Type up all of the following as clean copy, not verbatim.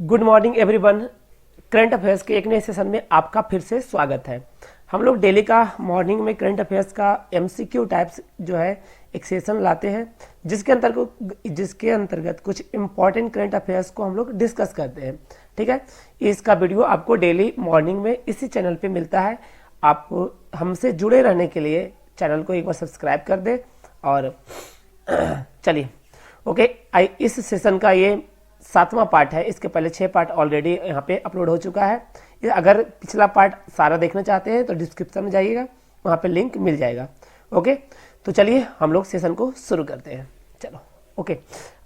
Good morning everyone. Current affairs के एक नए सेशन में आपका फिर से स्वागत है। हम लोग डेली का मॉर्निंग में करंट अफेयर्स का एमसीक्यू टाइप्स जो है एक सेशन लाते हैं, जिसके अंतर्गत कुछ इंपॉर्टेंट करंट अफेयर्स को हम लोग डिस्कस करते हैं। ठीक है, इसका वीडियो आपको डेली मॉर्निंग में इसी चैनल पे मिलता है। आप हमसे जुड़े रहने के लिए चैनल को एक बार सब्सक्राइब कर दें। और चलिए ओके, इस सेशन का ये 7वां पार्ट है। इसके पहले 6 पार्ट ऑलरेडी यहाँ पे अपलोड हो चुका है। अगर पिछला पार्ट सारा देखना चाहते हैं तो डिस्क्रिप्शन में जाइएगा, वहाँ पे लिंक मिल जाएगा। ओके, तो चलिए हम लोग सेशन को शुरू करते हैं। चलो ओके,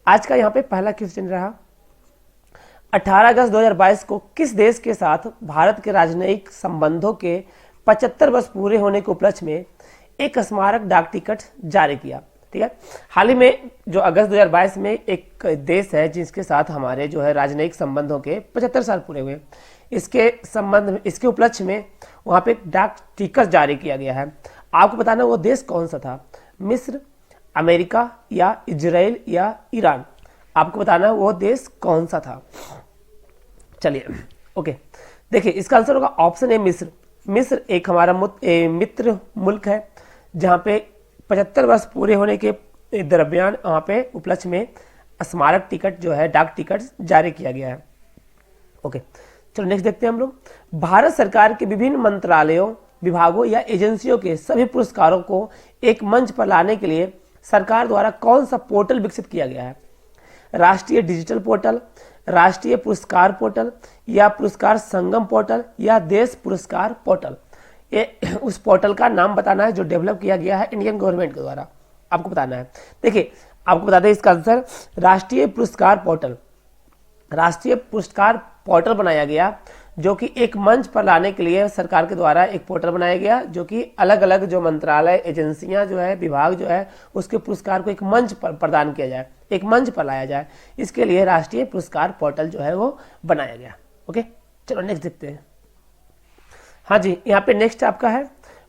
आज का यहाँ पे पहला क्वेश्चन रहा, 18 अगस्त 2022 को किस देश के साथ भारत के राजनयिक संबंधों के 75 वर्ष पूरे होने के उपलक्ष्य में एक स्मारक डाक टिकट जारी किया। ठीक है, हाल ही में जो अगस्त 2022 में एक देश है जिसके साथ हमारे जो है राजनयिक संबंधों के 75 साल पूरे हुए, इसके संबंध में, इसके उपलक्ष्य में वहां पे एक डाक टिकट जारी किया गया है। आपको बताना वो देश कौन सा था, मिस्र, अमेरिका या इजराइल या ईरान। आपको बताना वो देश कौन सा था। चलिए ओके, देखिए इसका आंसर होगा ऑप्शन ए मिस्र। मिस्र एक हमारा मित्र मुल्क है जहाँ पे 75 वर्ष पूरे होने के दरमियान वहाँ पे उपलक्ष्य में स्मारक टिकट जो है डाक टिकट जारी किया गया है। ओके, चलो नेक्स्ट देखते हैं हम लोग। भारत सरकार के विभिन्न मंत्रालयों, विभागों या एजेंसियों के सभी पुरस्कारों को एक मंच पर लाने के लिए सरकार द्वारा कौन सा पोर्टल विकसित किया गया है? राष्ट्रीय डिजिटल पोर्टल, राष्ट्रीय पुरस्कार पोर्टल या पुरस्कार संगम पोर्टल या देश पुरस्कार पोर्टल। ये उस पोर्टल का नाम बताना है जो डेवलप किया गया है इंडियन गवर्नमेंट के द्वारा, आपको बताना है। देखिए आपको बताते हैं इसका आंसर राष्ट्रीय पुरस्कार पोर्टल। राष्ट्रीय पुरस्कार पोर्टल बनाया गया जो कि एक मंच पर लाने के लिए सरकार के द्वारा एक पोर्टल बनाया गया, जो कि अलग अलग जो मंत्रालय, एजेंसियां जो है, विभाग जो है, उसके पुरस्कार को एक मंच पर प्रदान किया जाए, एक मंच पर लाया जाए। इसके लिए राष्ट्रीय पुरस्कार पोर्टल जो है वो बनाया गया। ओके, चलो नेक्स्ट देखते हैं। हाँ जी, यहाँ पे नेक्स्ट आपका है,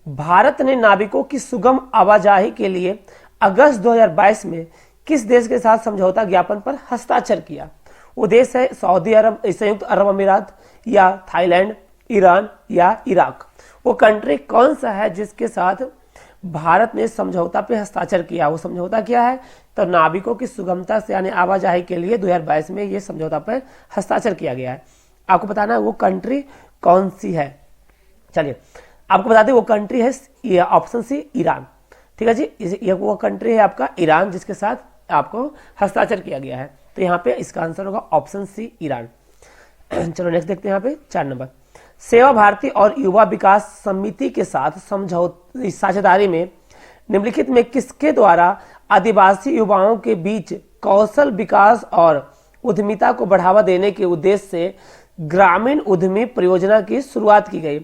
भारत ने नाविकों की सुगम आवाजाही के लिए अगस्त 2022 में किस देश के साथ समझौता ज्ञापन पर हस्ताक्षर किया? वो देश है सऊदी अरब, संयुक्त अरब अमीरात या थाईलैंड, ईरान या इराक। वो कंट्री कौन सा है जिसके साथ भारत ने समझौता पे हस्ताक्षर किया? वो समझौता क्या है? तो नाविकों की सुगमता से यानी आवाजाही के लिए 2022 में ये समझौता पर हस्ताक्षर किया गया है। आपको बताना है वो कंट्री कौन सी है। चलिए आपको बता दें वो कंट्री है ऑप्शन सी ईरान। ठीक है जी, ये वो कंट्री है आपका ईरान जिसके साथ आपको हस्ताक्षर किया गया है। तो यहाँ पे इसका आंसर होगा ऑप्शन सी ईरान। चलो नेक्स्ट देखते हैं यहाँ पे 4 नंबर, सेवा भारती और युवा विकास समिति के साथ समझौते साझेदारी में निम्नलिखित में किसके द्वारा आदिवासी युवाओं के बीच कौशल विकास और उद्यमिता को बढ़ावा देने के उद्देश्य से ग्रामीण उद्यमी परियोजना की शुरुआत की गई?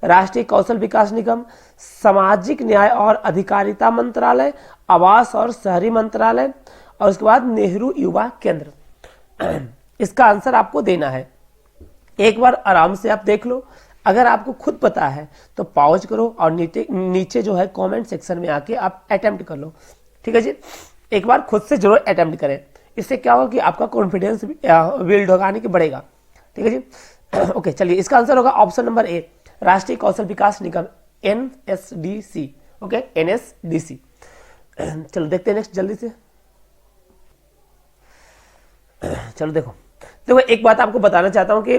राष्ट्रीय कौशल विकास निगम, सामाजिक न्याय और अधिकारिता मंत्रालय, आवास और शहरी मंत्रालय, और उसके बाद नेहरू युवा केंद्र। इसका आंसर आपको देना है। एक बार आराम से आप देख लो, अगर आपको खुद पता है तो पॉज करो और नीचे जो है कमेंट सेक्शन में आके आप अटेम्प्ट कर लो। ठीक है जी, एक बार खुद से जरूर अटेम्प्ट करें, इससे क्या होगा कि आपका कॉन्फिडेंस बिल्ड होगा, यानी कि बढ़ेगा। ठीक है जी। ओके, चलिए इसका आंसर होगा ऑप्शन नंबर ए, राष्ट्रीय कौशल विकास निगम, NSDC। Okay, NSDC। चलो देखते हैं नेक्स्ट जल्दी से। चलो देखो एक बात आपको बताना चाहता हूं कि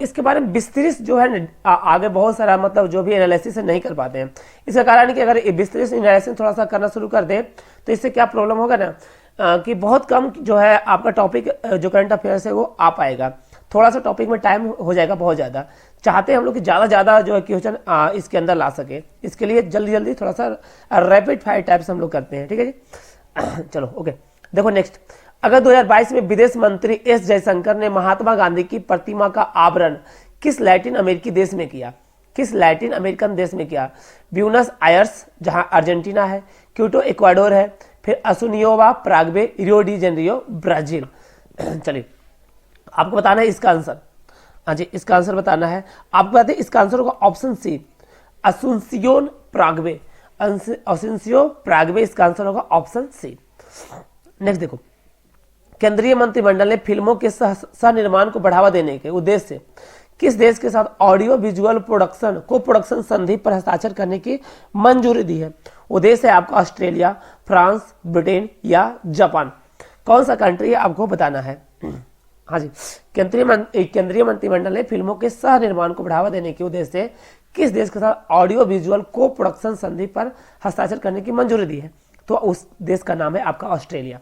इसके बारे में विस्तृत जो है आगे बहुत सारा मतलब जो भी एनालिसिस नहीं कर पाते हैं। इसका कारण है कि अगर विस्तृत एनालिसिस थोड़ा सा करना शुरू कर दे तो इससे क्या प्रॉब्लम होगा ना, कि बहुत कम जो है आपका टॉपिक जो करंट अफेयर्स है वो आ पाएगा। थोड़ा सा टॉपिक में टाइम हो जाएगा बहुत ज़्यादा। चाहते हैं हम लोग कि ज़्यादा जो है क्वेश्चन इसके अंदर ला सके, इसके लिए जल्दी थोड़ा सा रैपिड फायर टाइप्स हम लोग करते हैं। ठीक है जी। चलो ओके, देखो नेक्स्ट, अगस्त 2022 में विदेश मंत्री एस जयशंकर ने महात्मा गांधी की प्रतिमा का आवरण किस लैटिन अमेरिकी देश में किया? किस लैटिन अमेरिकन देश में किया? ब्यूनस आयर्स जहां अर्जेंटीना है, क्यूटो इक्वाडोर है, फिर असुनियोवा प्रागवे, रियो डी जेनेरियो ब्राजील। चलिए आपको बताना है इसका आंसर। हाँ जी, इसका आंसर बताना है आपको। बताते हैं इसका आंसर होगा ऑप्शन सी, असुंसियोन प्रागवे। असुंसियो प्रागवे इसका आंसर होगा ऑप्शन सी। नेक्स्ट देखो, केंद्रीय मंत्रिमंडल ने फिल्मों के सह निर्माण को बढ़ावा देने के उद्देश्य से किस देश के साथ ऑडियो विजुअल प्रोडक्शन को प्रोडक्शन संधि पर हस्ताक्षर करने की मंजूरी दी है? वो देश है आपका ऑस्ट्रेलिया, फ्रांस, ब्रिटेन या जापान। कौन सा कंट्री है आपको बताना है। हाँ जी, केंद्रीय मंत्रिमंडल ने फिल्मों के सह निर्माण को बढ़ावा देने के उद्देश्य से किस देश के साथ ऑडियो विजुअल को प्रोडक्शन संधि पर हस्ताक्षर करने की मंजूरी दी है? तो उस देश का नाम है आपका ऑस्ट्रेलिया।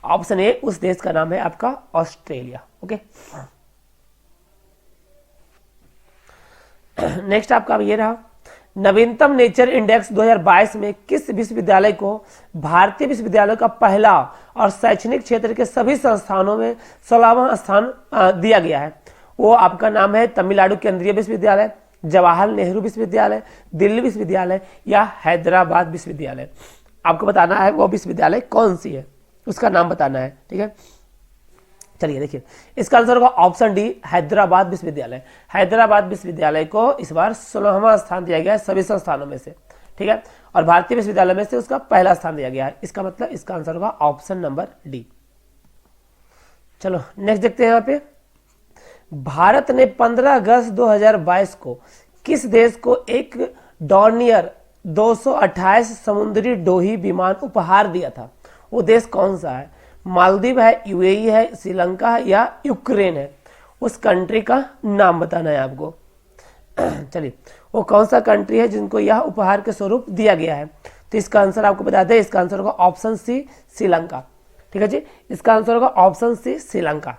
ऑप्शन ए, उस देश का नाम है आपका ऑस्ट्रेलिया। ओके, नेक्स्ट आपका ये रहा, नवीनतम नेचर इंडेक्स 2022 में किस विश्वविद्यालय को भारतीय विश्वविद्यालय का पहला और शैक्षणिक क्षेत्र के सभी संस्थानों में 16वां स्थान दिया गया है? वो आपका नाम है तमिलनाडु केंद्रीय विश्वविद्यालय, जवाहरलाल नेहरू विश्वविद्यालय, दिल्ली विश्वविद्यालय या हैदराबाद विश्वविद्यालय। आपको बताना है वो विश्वविद्यालय कौन सी है, उसका नाम बताना है। ठीक है, चलिए देखिए, इसका आंसर होगा ऑप्शन डी, हैदराबाद विश्वविद्यालय। हैदराबाद विश्वविद्यालय को इस बार 16वां स्थान दिया गया है सभी संस्थानों में से। ठीक है, और भारतीय विश्वविद्यालय में से उसका पहला स्थान दिया गया है। इसका मतलब इसका आंसर होगा ऑप्शन नंबर डी। चलो नेक्स्ट देखते हैं। यहाँ पे भारत ने 15 अगस्त 2022 को किस देश को एक डॉर्नियर 228 समुद्री डोही विमान उपहार दिया था? वो देश कौन सा है? मालदीव है, यूएई है, श्रीलंका है या यूक्रेन है? उस कंट्री का नाम बताना है आपको। चलिए, वो कौन सा कंट्री है जिनको यह उपहार के स्वरूप दिया गया है? तो इसका आंसर आपको बता दें, इसका आंसर होगा ऑप्शन सी, श्रीलंका। ठीक है जी, इसका आंसर होगा ऑप्शन सी, श्रीलंका।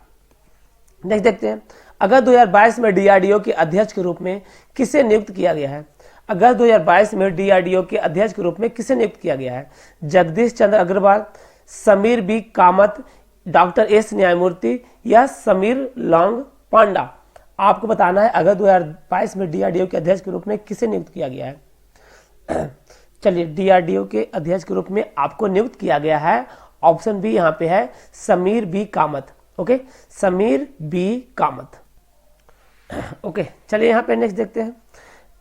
नेक्स्ट देखते हैं, अगस्त 2022 में डीआरडीओ के अध्यक्ष के रूप में किसे नियुक्त किया गया है? अगस्त 2022 में डीआरडीओ के अध्यक्ष के रूप में किसे नियुक्त किया गया है? Jagdish Chandra Agarwal, Sameer B Kamat, doctor S Nyayamurthy या समीर लॉन्ग पांडा? आपको बताना है अगस्त 2022 में डीआरडीओ के अध्यक्ष के रूप में किसे नियुक्त किया गया है। चलिए, डीआरडीओ के अध्यक्ष के रूप में आपको नियुक्त किया गया है, ऑप्शन बी यहाँ पे है, Sameer B Kamat. Okay, Sameer B Kamat. Okay, चलिए यहाँ पे नेक्स्ट देखते हैं,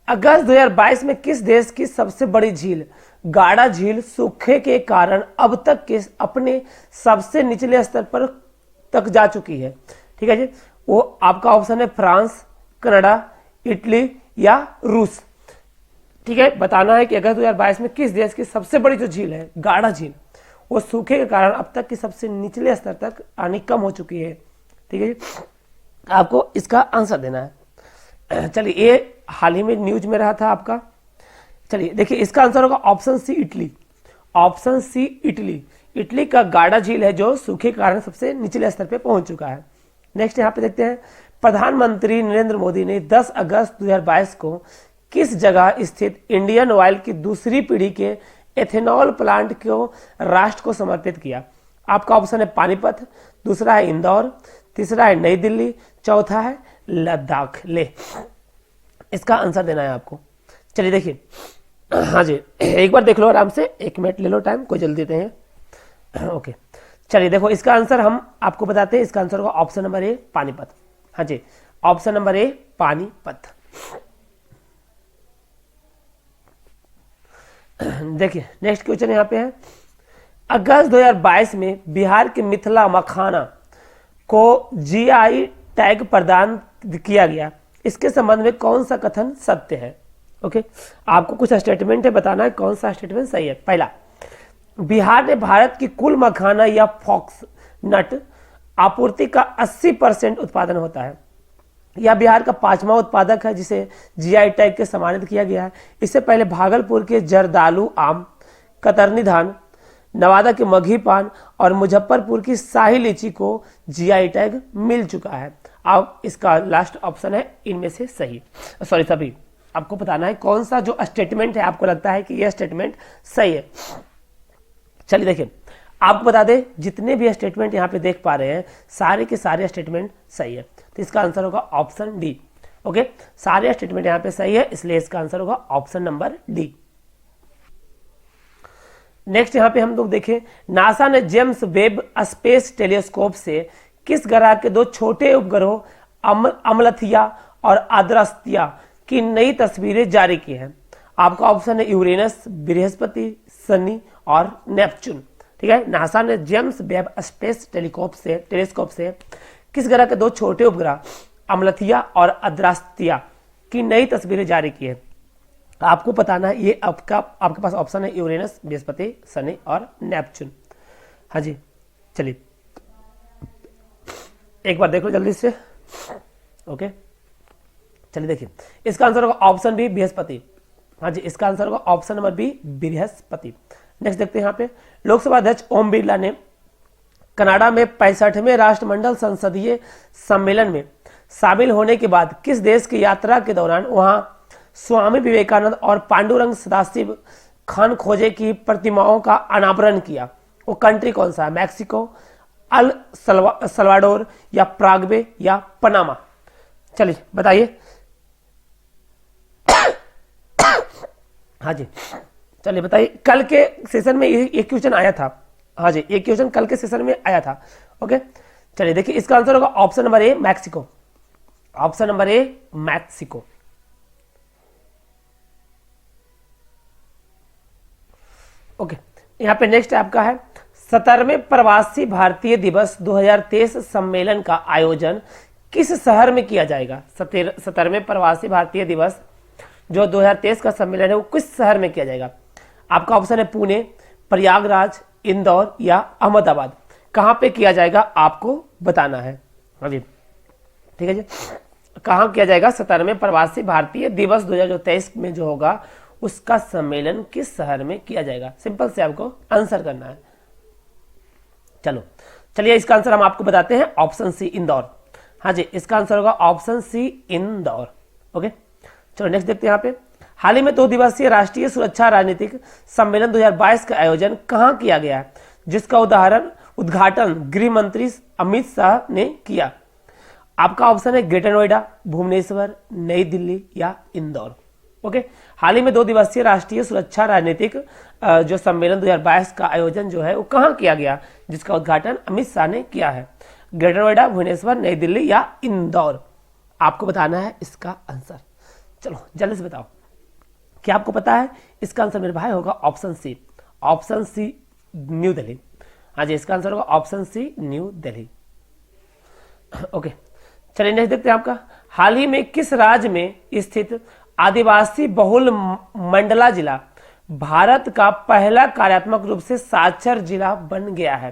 अगस्त 2022 में किस देश की सबसे बड़ी झील गाड़ा झील सूखे के कारण अब तक के अपने सबसे निचले स्तर पर तक जा चुकी है? ठीक है जी, वो आपका ऑप्शन है फ्रांस, कनाडा, इटली या रूस। ठीक है, बताना है कि अगस्त 2022 में किस देश की सबसे बड़ी जो झील है गाड़ा झील, वो सूखे के कारण अब तक की सबसे निचले स्तर तक आनी कम हो चुकी है। ठीक है जी, आपको इसका आंसर देना है। चलिए, ये हाल ही में न्यूज में रहा था आपका। चलिए देखिए, इसका आंसर होगा option C, Italy. Option C, Italy. Italy का गाड़ा झील है जो सूखे के कारण सबसे निचले स्तर पे पहुंच चुका है। नेक्स्ट यहाँ पे देखते हैं, प्रधानमंत्री नरेंद्र मोदी ने 10 अगस्त 2022 को किस जगह स्थित इंडियन ऑयल की दूसरी पीढ़ी के एथेनॉल प्लांट को राष्ट्र को समर्पित किया? आपका ऑप्शन है पानीपत, दूसरा है इंदौर, तीसरा है नई दिल्ली, चौथा है लद्दाख। ले, इसका आंसर देना है आपको। चलिए देखिए, हाँ जी, एक बार देख लो आराम से, 1 मिनट ले लो टाइम, कोई जल्दी देते हैं। ओके, चलिए देखो, इसका आंसर हम आपको बताते हैं। इसका आंसर होगा ऑप्शन नंबर ए, पानीपत। हाँ जी, ऑप्शन नंबर ए, पानीपत। देखिए नेक्स्ट क्वेश्चन यहाँ पे है, अगस्त 2022 में बिहार के मिथिला मखाना को जीआई टैग प्रदान किया गया, इसके संबंध में कौन सा कथन सत्य है? ओके, आपको कुछ स्टेटमेंट है, बताना है कौन सा स्टेटमेंट सही है। पहला, बिहार ने भारत की कुल मखाना या फॉक्स नट आपूर्ति का 80% उत्पादन होता है। यह बिहार का 5वां उत्पादक है जिसे जीआई टैग के सम्मानित किया गया है। इससे पहले भागलपुर के जरदालू आम, कतरनी धान, नवादा के मघी पान और मुजफ्फरपुर की शाही लीची को जीआई टैग मिल चुका है। अब इसका लास्ट ऑप्शन है इनमें से सही, सॉरी सभी। आपको बताना है कौन सा जो स्टेटमेंट है आपको लगता है कि यह स्टेटमेंट सही है। चलिए देखिए, आपको बता दें, जितने भी स्टेटमेंट यहाँ पे देख पा रहे हैं सारे के सारे स्टेटमेंट सही है, तो इसका आंसर होगा ऑप्शन डी। ओके, सारे स्टेटमेंट यहाँ पे सही है, इसलिए इसका आंसर होगा ऑप्शन नंबर डी। नेक्स्ट यहाँ पे हम लोग देखें, नासा ने जेम्स वेब स्पेस टेलीस्कोप से किस ग्रह के 2 छोटे उपग्रहों अमलथिया और आद्रस्तिया की नई तस्वीरें जारी की हैं? आपका ऑप्शन है यूरेनस, बृहस्पति, शनि और नेपच्यून। ठीक है। नासा ने जेम्स वेब स्पेस टेलीस्कोप से किस ग्रह के 2 छोटे उपग्रह अमलथिया और अद्रास्तिया की नई तस्वीरें जारी की है। आपको बताना है, ये आपके पास ऑप्शन है यूरेनस, बृहस्पति, शनि और नेपच्यून। हाँ जी, चलिए एक बार देख लो जल्दी से। ओके, चलिए देखिए, इसका आंसर होगा ऑप्शन बी बृहस्पति। हाँ जी, इसका आंसर होगा ऑप्शन नंबर बी बृहस्पति। नेक्स्ट देखते हैं यहाँ पे, लोकसभा अध्यक्ष ओम बिरला ने कनाडा में 65वें राष्ट्रमंडल संसदीय सम्मेलन में शामिल होने के बाद किस देश की यात्रा के दौरान वहां स्वामी विवेकानंद और पांडुरंग सदाशिव खान खोजे की प्रतिमाओं का अनावरण किया। वो कंट्री कौन सा है? मैक्सिको, अल सल्वाडोर या प्रागवे या पनामा? चलिए बताइए। हाँ जी, चलिए बताइए। कल के सेशन में एक क्वेश्चन आया था। हाँ जी, एक क्वेश्चन कल के सेशन में आया था। ओके, चलिए देखिए, इसका आंसर होगा option number A Mexico. Option number A Mexico. Okay, यहां पे नेक्स्ट आपका है 17वें प्रवासी भारतीय दिवस 2023 सम्मेलन का आयोजन किस शहर में किया जाएगा? 17वें प्रवासी भारतीय दिवस जो 2023 का सम्मेलन है वो किस शहर में किया जाएगा? आपका ऑप्शन है पुणे, प्रयागराज, इंदौर या अहमदाबाद। कहां पे किया जाएगा आपको बताना है। हाँ जी, ठीक है जी, कहां किया जाएगा 17वें प्रवासी भारतीय दिवस 2023 में जो होगा उसका सम्मेलन किस शहर में किया जाएगा? सिंपल से आपको आंसर करना है। चलो चलिए, इसका आंसर हम आपको बताते हैं, ऑप्शन सी इंदौर। हाँ जी, इसका आंसर होगा ऑप्शन सी इंदौर। ओके, चलो नेक्स्ट देखते हैं यहाँ पे, हाल ही में 2 दिवसीय राष्ट्रीय सुरक्षा राजनीतिक सम्मेलन 2022 का आयोजन कहाँ किया गया है, जिसका उद्घाटन गृह मंत्री अमित शाह ने किया? आपका ऑप्शन है ग्रेटर नोएडा, भुवनेश्वर, नई दिल्ली या इंदौर। ओके, हाल ही में 2 दिवसीय राष्ट्रीय सुरक्षा राजनीतिक जो सम्मेलन 2022 का आयोजन जो है वो कहाँ किया गया, जिसका उद्घाटन अमित शाह ने किया है? ग्रेटर नोएडा, भुवनेश्वर, नई दिल्ली या इंदौर? आपको बताना है इसका आंसर। चलो जल्दी से बताओ, क्या आपको पता है? इसका आंसर मेरे भाई होगा option C. Option C New Delhi. हाँ जी, इसका आंसर होगा option C New Delhi. Okay, चलिए नेक्स्ट देखते हैं आपका, हाल ही में किस राज्य में स्थित आदिवासी बहुल मंडला जिला भारत का पहला कार्यात्मक रूप से साक्षर जिला बन गया है?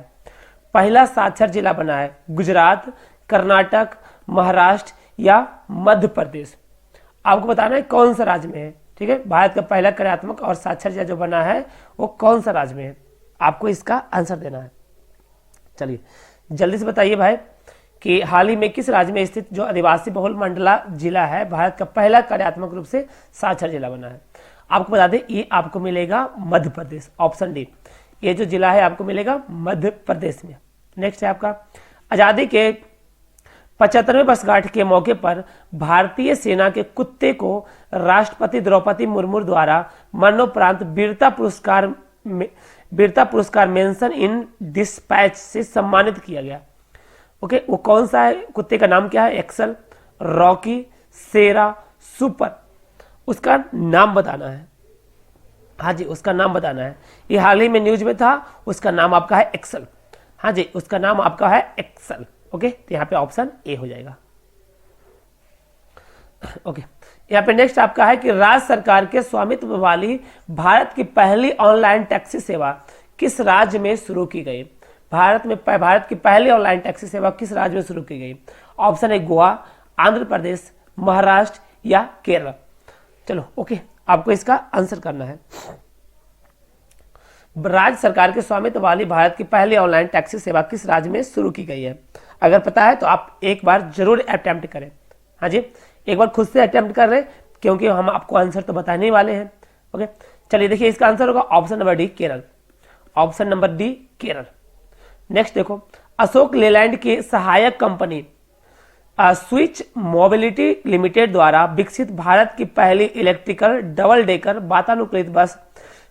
पहला साक्षर जिला बना है, गुजरात, कर्नाटक, महाराष्ट्र या मध्य प्रदेश? आपको बताना है कौन सा राज्य में है। ठीक है, भारत का पहला कार्यात्मक और साक्षर जिला जो बना है वो कौन सा राज्य में है, आपको इसका आंसर देना है। चलिए जल्दी से बताइए भाई कि हाल ही में किस राज्य में स्थित जो आदिवासी बहुल मंडला जिला है भारत का पहला कार्यात्मक रूप से साक्षर जिला बना है? आपको बता दें, ये आपको मिलेगा मध्य प्रदेश, ऑप्शन डी। ये जो जिला है आपको मिलेगा मध्य प्रदेश में। नेक्स्ट है आपका, आजादी के 75वें वर्षगांठ के मौके पर भारतीय सेना के कुत्ते को राष्ट्रपति द्रौपदी मुर्मू द्वारा मरणोपरांत वीरता पुरस्कार मेंशन इन डिस्पैच से सम्मानित किया गया। ओके, वो कौन सा है? कुत्ते का नाम क्या है? एक्सल, रॉकी, सेरा, सुपर? उसका नाम बताना है। हाँ जी, उसका नाम बताना है। ये हाल ही में न्यूज में था, उसका नाम आपका है एक्सल। हाँ जी, उसका नाम आपका है एक्सल। ओके, तो यहाँ पे ऑप्शन ए हो जाएगा। ओके, यहाँ पे नेक्स्ट आपका है कि राज्य सरकार के स्वामित्व वाली भारत की पहली ऑनलाइन टैक्सी सेवा किस राज्य में शुरू की गई? भारत की पहली ऑनलाइन टैक्सी सेवा किस राज्य में शुरू की गई? ऑप्शन है गोवा, आंध्र प्रदेश, महाराष्ट्र या केरल? चलो ओके, आपको इसका आंसर करना है। राज्य सरकार के स्वामित्व वाली भारत की पहली ऑनलाइन टैक्सी सेवा किस राज्य में शुरू की गई है? अगर पता है तो आप एक बार जरूर अटेम्प्ट करें। हाँ जी, एक बार खुद से अटेम्प्ट कर रहे, क्योंकि हम आपको आंसर तो बताने ही वाले हैं। ओके, चलिए देखिए, इसका आंसर होगा option number D Kerala. Option number D Kerala. Next देखो, अशोक लेलैंड की सहायक कंपनी स्विच मोबिलिटी लिमिटेड द्वारा विकसित भारत की पहली इलेक्ट्रिकल डबल डेकर वातानुकूलित बस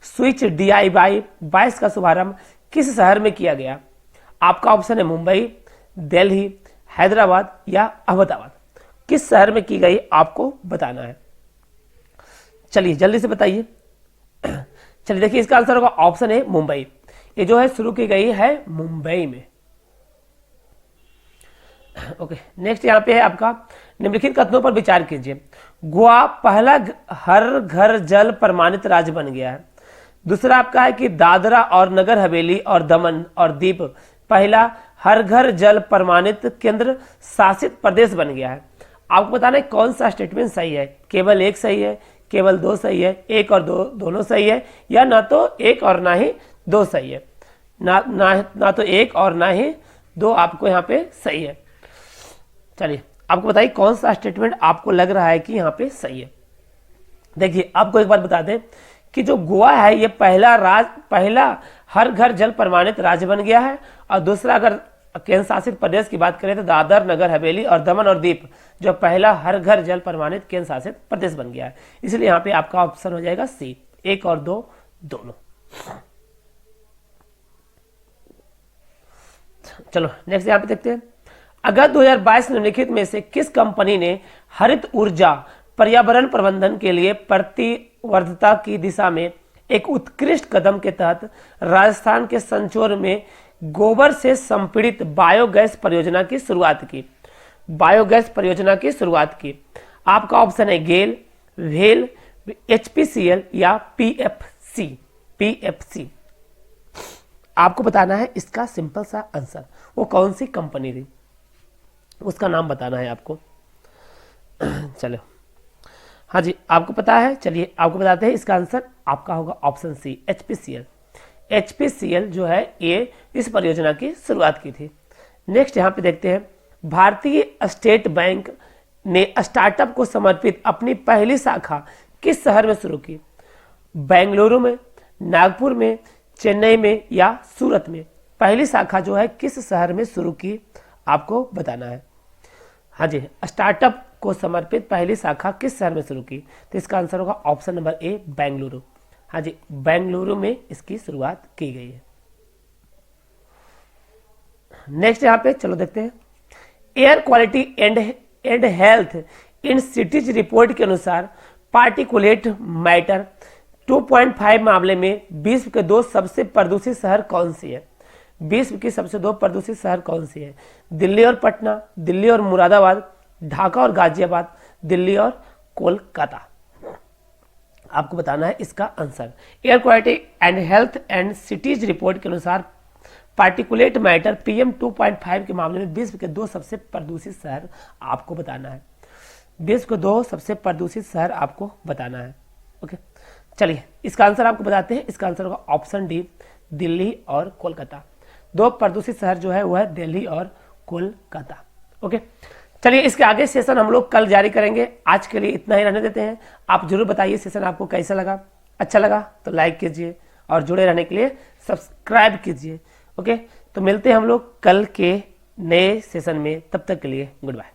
स्विच DIY 22 का शुभारंभ किस शहर में किया गया? आपका ऑप्शन है मुंबई, दिल्ली, हैदराबाद या अहमदाबाद? किस शहर में की गई आपको बताना है। चलिए जल्दी से बताइए। चलिए देखिए, इसका आंसर होगा ऑप्शन है मुंबई। ये जो है शुरू की गई है मुंबई में। ओके, नेक्स्ट यहाँ पे है आपका, निम्नलिखित कथनों पर विचार कीजिए। गोवा पहला हर घर जल प्रमाणित राज्य बन गया है। दूसरा आपका है कि दादरा और नगर हवेली और दमन और दीप पहला हर घर जल प्रमाणित केंद्र शासित प्रदेश बन गया है। आपको बताना है कौन सा स्टेटमेंट सही है, केवल एक सही है, केवल दो सही है, एक और दो दोनों सही है, या ना तो एक और ना ही दो सही है, ना तो एक और ना ही दो आपको यहाँ पे सही है। चलिए आपको बताइए कौन सा स्टेटमेंट आपको लग रहा है कि यहाँ पे सही है। देखिए आपको एक बात बता दें कि जो गोवा है ये पहला हर घर जल प्रमाणित राज्य बन गया है, और दूसरा अगर केंद्र शासित प्रदेश की बात करें तो दादर नगर हवेली और दमन और दीप जो पहला हर घर जल प्रमाणित केंद्र शासित प्रदेश बन गया है। इसलिए यहाँ पे आपका ऑप्शन हो जाएगा सी, एक और दो दोनों। चलो नेक्स्ट यहाँ पे देखते हैं। अगस्त 2022 निम्नलिखित में से किस कंपनी ने हरित ऊर्जा पर्यावरण प्रबंधन के लिए प्रतिवर्धता की दिशा में एक उत्कृष्ट कदम के तहत राजस्थान के संचोर में गोबर से संपीड़ित बायोगैस परियोजना की शुरुआत की? बायोगैस परियोजना की शुरुआत की। आपका ऑप्शन है गेल, वेल, एचपीसीएल या पीएफसी। पीएफसी आपको बताना है इसका सिंपल सा आंसर, वो कौन सी कंपनी थी उसका नाम बताना है आपको। चलो हाँ जी आपको पता है, चलिए आपको बताते हैं इसका आंसर आपका होगा ऑप्शन सी, एचपीसीएल। एचपीसीएल जो है ये इस परियोजना की शुरुआत की थी। नेक्स्ट यहाँ पे देखते हैं, भारतीय स्टेट बैंक ने स्टार्टअप को समर्पित अपनी पहली शाखा किस शहर में शुरू की? बेंगलुरु में, नागपुर में, चेन्नई में या सूरत में? पहली शाखा जो है किस शहर में शुरू की आपको बताना है। हाँ जी, स्टार्टअप को समर्पित पहली शाखा किस शहर में शुरू की? तो इसका आंसर होगा ऑप्शन नंबर ए, बेंगलुरु। हाँ जी, बेंगलुरु में इसकी शुरुआत की गई है। नेक्स्ट यहाँ पे चलो देखते हैं, air quality and health in cities report के अनुसार पार्टिकुलेट मैटर 2.5 मामले में विश्व के दो सबसे प्रदूषित शहर कौन सी है? विश्व की सबसे दो प्रदूषित शहर कौन सी है? दिल्ली और पटना, दिल्ली और मुरादाबाद, ढाका और गाजियाबाद, दिल्ली और कोलकाता? आपको बताना है इसका answer. Air quality and health and cities report के अनुसार पार्टिकुलेट मैटर PM 2.5 के मामले में विश्व के दो सबसे प्रदूषित शहर आपको बताना है। विश्व के दो सबसे प्रदूषित शहर आपको बताना है। ओके चलिए इसका आंसर आपको बताते हैं। इसका आंसर होगा ऑप्शन डी, दिल्ली और कोलकाता। दो प्रदूषित शहर जो है वो है दिल्ली और कोलकाता। ओके चलिए इसके आगे सेशन हम लोग कल जारी करेंगे। आज के लिए इतना ही रहने देते हैं। आप जरूर बताइए सेशन आपको कैसा लगा। अच्छा लगा तो लाइक कीजिए और जुड़े रहने के लिए सब्सक्राइब कीजिए। ओके तो मिलते हैं हम लोग कल के नए सेशन में, तब तक के लिए गुड बाय।